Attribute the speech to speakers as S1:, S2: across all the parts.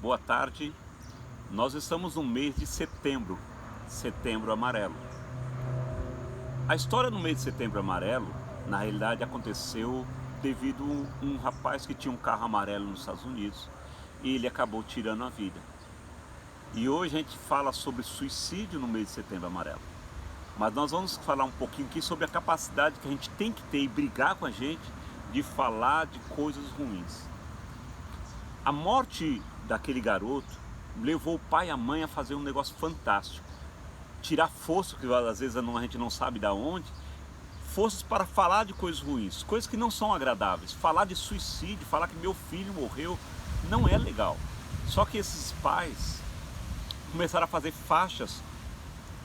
S1: Boa tarde. Nós estamos no mês de setembro, Setembro Amarelo. A história no mês de Setembro Amarelo, na realidade, aconteceu devido a um rapaz que tinha um carro amarelo nos Estados Unidos e ele acabou tirando a vida. E hoje a gente fala sobre suicídio no mês de Setembro Amarelo. Mas nós vamos falar um pouquinho aqui sobre a capacidade que a gente tem que ter e brigar com a gente de falar de coisas ruins. A morte daquele garoto levou o pai e a mãe a fazer um negócio fantástico. Tirar força, que às vezes a gente não sabe de onde, forças para falar de coisas ruins, coisas que não são agradáveis. Falar de suicídio, falar que meu filho morreu, não é legal. Só que esses pais começaram a fazer faixas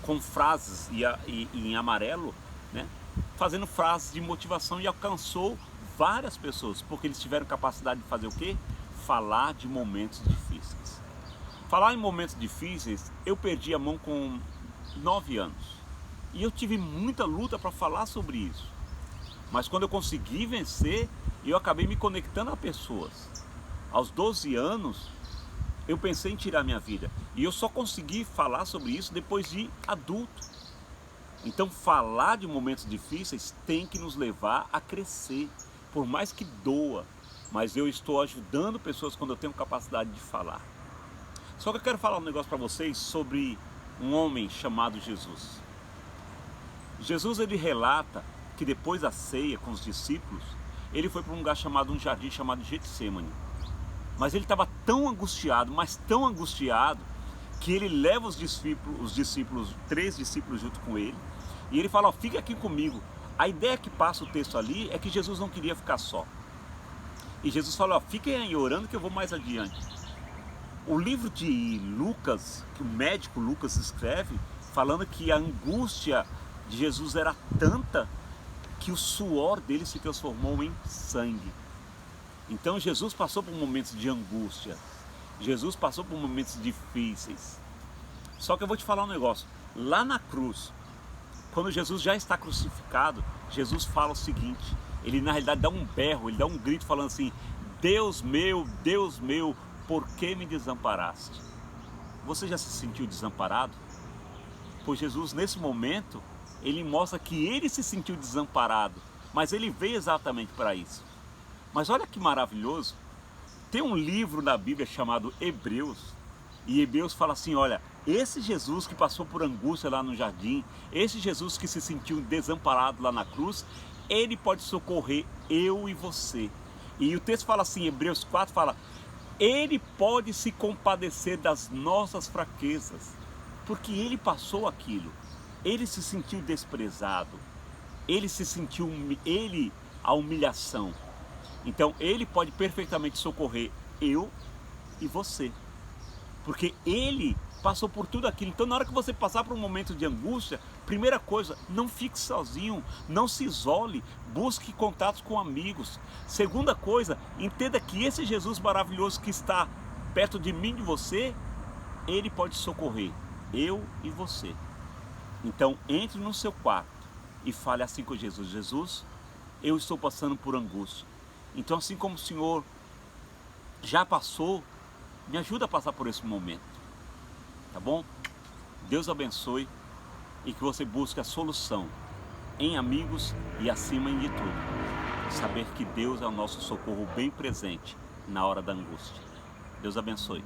S1: com frases em amarelo, né? Fazendo frases de motivação, e alcançou várias pessoas, porque eles tiveram capacidade de fazer o quê? Falar de momentos difíceis. Falar em momentos difíceis, eu perdi a mão com 9 anos. E eu tive muita luta para falar sobre isso. Mas quando eu consegui vencer, eu acabei me conectando a pessoas. Aos 12 anos, eu pensei em tirar minha vida. E eu só consegui falar sobre isso depois de adulto. Então falar de momentos difíceis tem que nos levar a crescer. Por mais que doa, mas eu estou ajudando pessoas quando eu tenho capacidade de falar. Só que eu quero falar um negócio para vocês sobre um homem chamado Jesus. Jesus, ele relata que depois da ceia com os discípulos, ele foi para um lugar chamado, um jardim chamado Getsêmani. Mas ele estava tão angustiado, mas tão angustiado, que ele leva os discípulos, 3 discípulos junto com ele, e ele fala: ó, fica aqui comigo. A ideia que passa o texto ali é que Jesus não queria ficar só. E Jesus falou: ó, fiquem aí orando que eu vou mais adiante. O livro de Lucas, que o médico Lucas escreve, falando que a angústia de Jesus era tanta que o suor dele se transformou em sangue. Então Jesus passou por momentos de angústia, Jesus passou por momentos difíceis. Só que eu vou te falar um negócio, lá na cruz, quando Jesus já está crucificado, Jesus fala o seguinte, ele na realidade dá um berro, ele dá um grito falando assim: Deus meu, por que me desamparaste? Você já se sentiu desamparado? Pois Jesus, nesse momento, ele mostra que ele se sentiu desamparado, mas ele veio exatamente para isso. Mas olha que maravilhoso, tem um livro na Bíblia chamado Hebreus, e Hebreus fala assim: olha, esse Jesus que passou por angústia lá no jardim, esse Jesus que se sentiu desamparado lá na cruz, ele pode socorrer eu e você. E o texto fala assim, Hebreus 4 fala: ele pode se compadecer das nossas fraquezas, porque ele passou aquilo, ele se sentiu desprezado, ele se sentiu, a humilhação. Então ele pode perfeitamente socorrer eu e você, porque ele passou por tudo aquilo. Então na hora que você passar por um momento de angústia, primeira coisa, não fique sozinho, não se isole, busque contatos com amigos. Segunda coisa, entenda que esse Jesus maravilhoso que está perto de mim e de você, ele pode socorrer eu e você. Então entre no seu quarto e fale assim com Jesus: Jesus, eu estou passando por angústia. Então, assim como o Senhor já passou, me ajuda a passar por esse momento, tá bom? Deus abençoe e que você busque a solução em amigos e, acima de tudo, saber que Deus é o nosso socorro bem presente na hora da angústia. Deus abençoe.